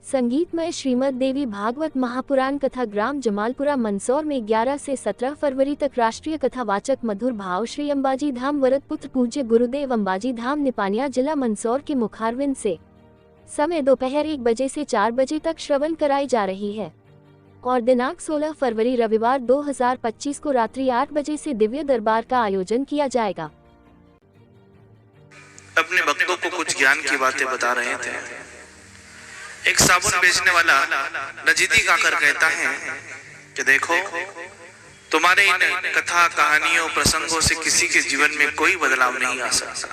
संगीतमय श्रीमद् देवी भागवत महापुराण कथा ग्राम जमालपुरा मंदसौर में 11 से 17 फरवरी तक राष्ट्रीय कथावाचक मधुर भाव श्री अंबाजी धाम वरद पुत्र पूज्य गुरुदेव अंबाजी धाम निपानिया जिला मंदसौर के मुखारविंद से समय दोपहर 1 बजे से 4 बजे तक श्रवण कराई जा रही है और दिनांक 16 फरवरी रविवार 2025 को रात्रि 8 बजे से दिव्य दरबार का आयोजन किया जाएगा। अपने भक्तों को कुछ ज्ञान की बातें बता रहे थे। एक साबुन बेचने वाला नजीदीक आकर कहता है कि देखो, तुम्हारे इन कथा कहानियों प्रसंगों से किसी के जीवन में कोई बदलाव नहीं आ सकता।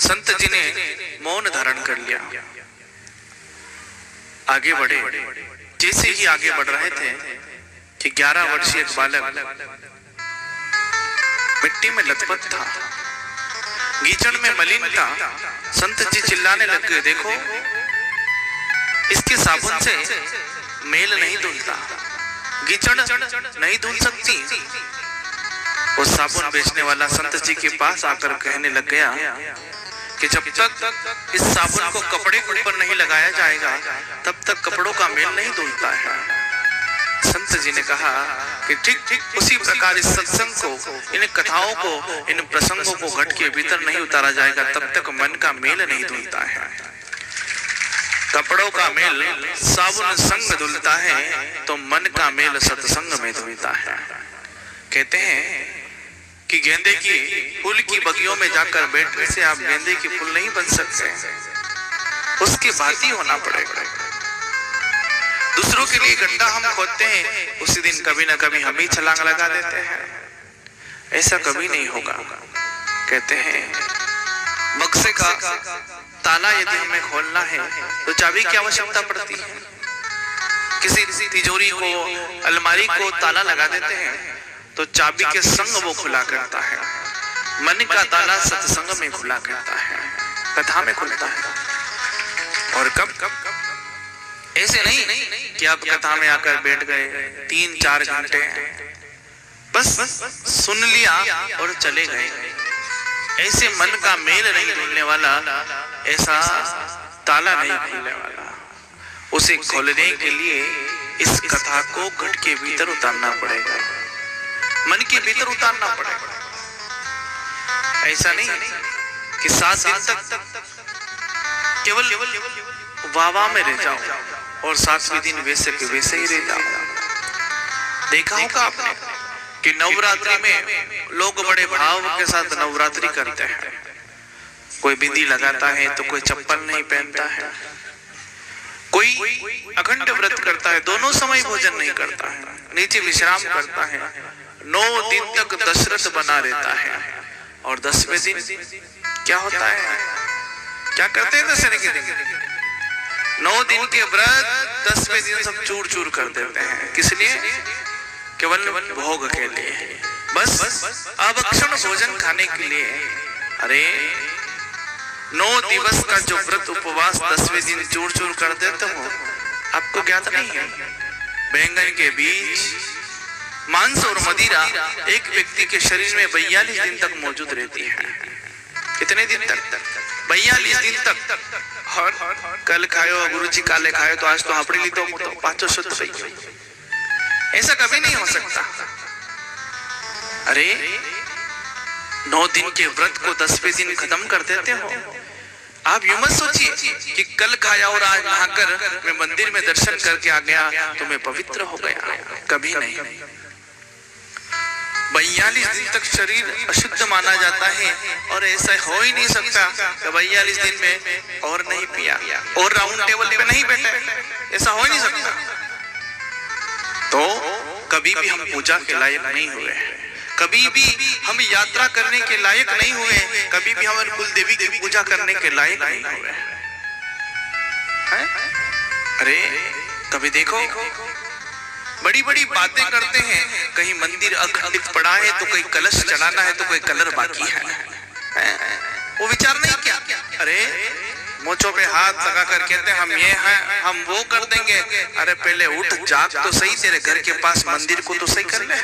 संत जी ने मौन धारण कर लिया, आगे बढ़े। जैसे ही आगे बढ़ रहे थे कि 11 वर्षीय एक बालक मिट्टी में लथपथ था, गीचड़ में मलिन था। संत जी चिल्लाने लग गए, देखो इसके साबुन से मेल नहीं धुलता, गीचड़ नहीं धुल सकती। वो साबुन बेचने वाला संत जी के पास आकर कहने लग गया कि जब तक इस साबुन को कपड़े के ऊपर नहीं लगाया जाएगा तब तक कपड़ों का मेल नहीं धुलता है। संत जी ने कहा कि ठीक उसी प्रकार इस सत्संग को, इन कथाओं को, इन प्रसंगों को घट के भीतर नहीं उतारा जाएगा तब तक मन का मेल नहीं धुलता है। कपड़ों का मेल साबुन संग धुलता है तो मन का मेल सत्संग में धुलता है। कहते हैं कि गेंदे की फूल की बगियों में जाकर बैठने से आप गेंदे की फूल नहीं बन सकते, उसकी भांति होना पड़ेगा। दूसरों के लिए गड्ढा हम खोदते हैं, उसी दिन कभी ना कभी हम ही छलांग लगा देते हैं। ऐसा कभी नहीं होगा। कहते हैं बक्से का ताला यदि हमें खोलना है तो चाबी की आवश्यकता पड़ती है। किसी तिजोरी को, अलमारी को ताला लगा देते हैं तो चाबी के संग वो खुला करता है। मन का ताला सत्संग में खुला करता है, कथा में खुलता है। और कब ऐसे नहीं कि आप कथा में आकर बैठ गए 3-4 घंटे बस सुन लिया और चले गए। ऐसे मन का मेल नहीं धुलने वाला, ऐसा ताला नहीं खुलने वाला। उसे खोलने के लिए इस कथा को घट के भीतर उतारना पड़ेगा, मन के भीतर उतारना पड़ेगा। ऐसा नहीं कि 7 दिन तक केवल वाह में रह जाओ और 7वें दिन वैसे के वैसे ही रह जाओ। देखा होगा आपने कि नवरात्रि में लोग बड़े भाव के साथ नवरात्रि करते हैं। कोई बिंदी लगाता है तो कोई चप्पल नहीं पहनता है, कोई अखंड व्रत करता है, दोनों समय भोजन नहीं करता है, नीचे विश्राम करता है, 9 दिन तक दशरथ बना रहता है। और 10वें दिन क्या होता है, क्या करते हैं दशहरे के दिन? 9 दिन के व्रत 10वें दिन सब चूर चूर कर देते हैं। किस लिए? केवल भोग के लिए, बस अभक्षण भोजन खाने के लिए। अरे 9 दिवस का जो व्रत उपवास 10वें दिन चूर चूर कर देते हो, आपको ज्ञात नहीं है? बैंगन के बीज, मांस और मदिरा एक व्यक्ति के शरीर में 42 दिन तक मौजूद रहती है। कितने दिन तक? 42 दिन तक। और कल खायो गुरुजी काले खायो तो आज तो हापड़ी ली तो 500 ऐसा कभी नहीं हो सकता। अरे 9 दिन के व्रत को 10वें दिन खत्म कर देते हो। आप यूं मत सोचिए कि कल खाया और आज नहाकर मैं मंदिर में दर्शन करके आ गया तो मैं पवित्र हो गया। कभी नहीं। 42 दिन तक शरीर अशुद्ध माना जाता है और ऐसा हो ही नहीं सकता कि 42 दिन में और नहीं पिया और राउंड टेबल पे नहीं बैठे, ऐसा हो ही नहीं सकता। तो कभी भी हम पूजा के लायक नहीं हुए, कभी भी हम यात्रा करने के लायक नहीं हुए, कभी भी हम कुल देवी की पूजा करने के लायक नहीं हुए। अरे कभी देखो बड़ी बड़ी बातें करते हैं, कहीं मंदिर अखंडित पड़ा है तो कोई कलश चढ़ाना है तो कोई कलर बाकी है। वो विचार नहीं किया। अरे मोचों पे हाथ लगाकर कहते हैं हम ये हैं, हम वो कर देंगे। अरे पहले उठ जाग तो सही, तेरे घर के पास मंदिर को तो सही कर ले।